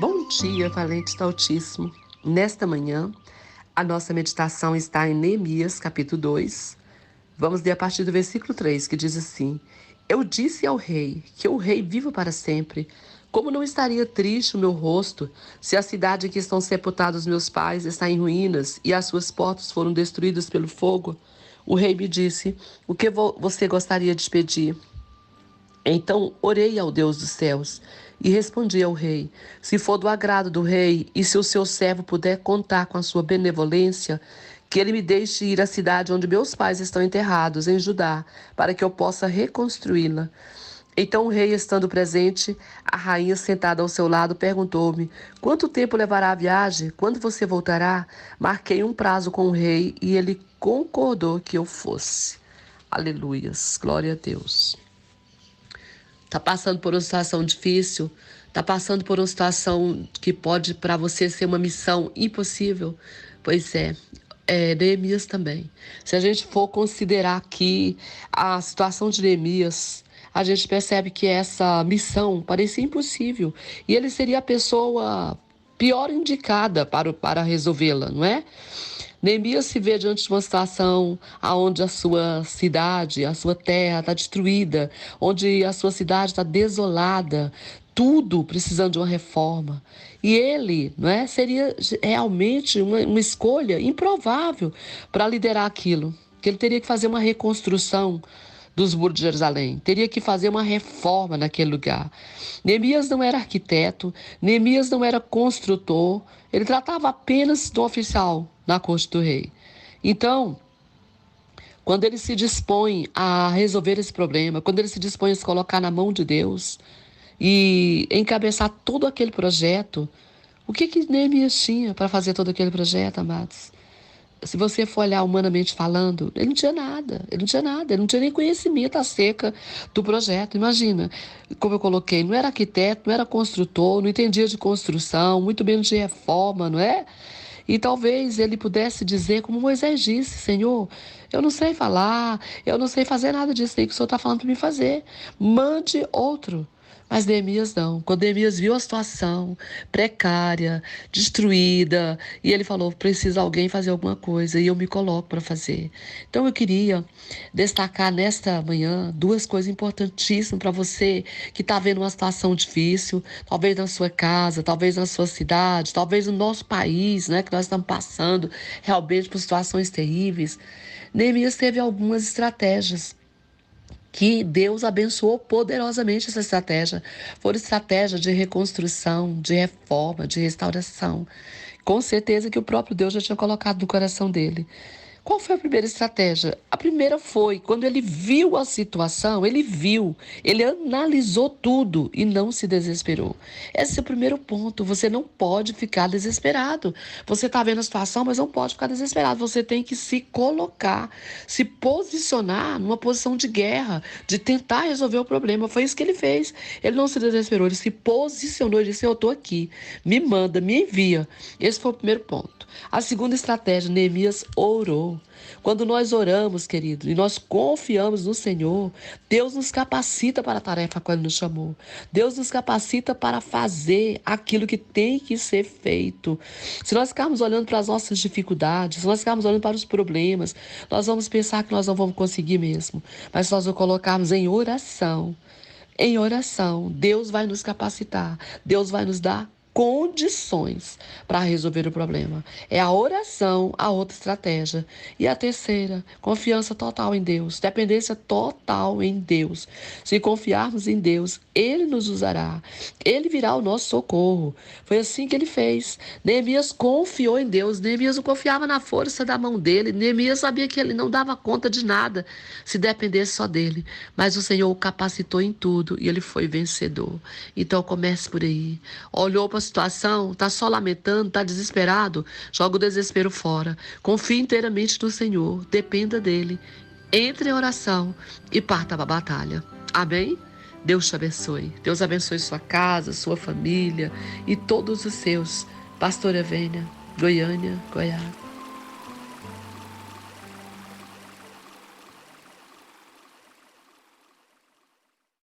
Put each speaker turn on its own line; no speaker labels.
Bom dia, valentes do Altíssimo. Nesta manhã, a nossa meditação está em Neemias, capítulo 2. Vamos ler a partir do versículo 3, que diz assim: Eu disse ao rei que o rei viva para sempre. Como não estaria triste o meu rosto se a cidade em que estão sepultados meus pais está em ruínas e as suas portas foram destruídas pelo fogo? O rei me disse: O que você gostaria de pedir? Então orei ao Deus dos céus e respondi ao rei: Se for do agrado do rei e se o seu servo puder contar com a sua benevolência, que ele me deixe ir à cidade onde meus pais estão enterrados, em Judá, para que eu possa reconstruí-la. Então o rei, estando presente, a rainha sentada ao seu lado, perguntou-me: Quanto tempo levará a viagem? Quando você voltará? Marquei um prazo com o rei e ele concordou que eu fosse. Aleluias, glória a Deus. Está passando por uma situação difícil, está passando por uma situação que pode para você ser uma missão impossível. Pois Neemias também. Se a gente for considerar aqui a situação de Neemias, a gente percebe que essa missão parecia impossível e ele seria a pessoa pior indicada para resolvê-la, não é? Neemias se vê diante de uma situação onde a sua cidade, a sua terra está destruída, onde a sua cidade está desolada, tudo precisando de uma reforma. E ele, não é, seria realmente uma escolha improvável para liderar aquilo, que ele teria que fazer uma reconstrução dos muros de Jerusalém, teria que fazer uma reforma naquele lugar. Neemias não era arquiteto, Neemias não era construtor, ele tratava apenas do oficial na corte do rei. Então, quando ele se dispõe a resolver esse problema, quando ele se dispõe a se colocar na mão de Deus e encabeçar todo aquele projeto, o que Neemias tinha para fazer todo aquele projeto, amados? Se você for olhar humanamente falando, ele não tinha nada, ele não tinha nem conhecimento acerca do projeto. Imagina, como eu coloquei, não era arquiteto, não era construtor, não entendia de construção, muito menos de reforma, não é? E talvez ele pudesse dizer, como Moisés disse: Senhor, eu não sei falar, eu não sei fazer nada disso aí que o Senhor está falando para mim fazer. Mande outro. Mas Neemias não. Quando Neemias viu a situação precária, destruída, e ele falou: precisa alguém fazer alguma coisa, e eu me coloco para fazer. Então eu queria destacar nesta manhã duas coisas importantíssimas para você que está vendo uma situação difícil, talvez na sua casa, talvez na sua cidade, talvez no nosso país, né, que nós estamos passando realmente por situações terríveis. Neemias teve algumas estratégias que Deus abençoou poderosamente essa estratégia. Foram estratégias de reconstrução, de reforma, de restauração. Com certeza que o próprio Deus já tinha colocado no coração dele. Qual foi a primeira estratégia? A primeira foi, quando ele viu a situação, ele analisou tudo e não se desesperou. Esse é o primeiro ponto, você não pode ficar desesperado. Você está vendo a situação, mas não pode ficar desesperado. Você tem que se colocar, se posicionar numa posição de guerra, de tentar resolver o problema. Foi isso que ele fez. Ele não se desesperou, ele se posicionou e disse: eu estou aqui, me manda, me envia. Esse foi o primeiro ponto. A segunda estratégia, Neemias orou. Quando nós oramos, querido, e nós confiamos no Senhor, Deus nos capacita para a tarefa que Ele nos chamou. Deus nos capacita para fazer aquilo que tem que ser feito. Se nós ficarmos olhando para as nossas dificuldades, se nós ficarmos olhando para os problemas, nós vamos pensar que nós não vamos conseguir mesmo. Mas se nós o colocarmos em oração, Deus vai nos capacitar, Deus vai nos dar condições para resolver o problema. É a oração, a outra estratégia. E a terceira, confiança total em Deus, dependência total em Deus. Se confiarmos em Deus, Ele nos usará, Ele virá ao nosso socorro. Foi assim que ele fez. Neemias confiou em Deus, Neemias não confiava na força da mão dele, Neemias sabia que ele não dava conta de nada se dependesse só dele, mas o Senhor o capacitou em tudo e ele foi vencedor. Então comece por aí. Olhou para a situação, está só lamentando, está desesperado, joga o desespero fora. Confie inteiramente no Senhor, dependa dele. Entre em oração e parta para a batalha. Amém? Deus te abençoe. Deus abençoe sua casa, sua família e todos os seus. Pastora Vênia, Goiânia, Goiás.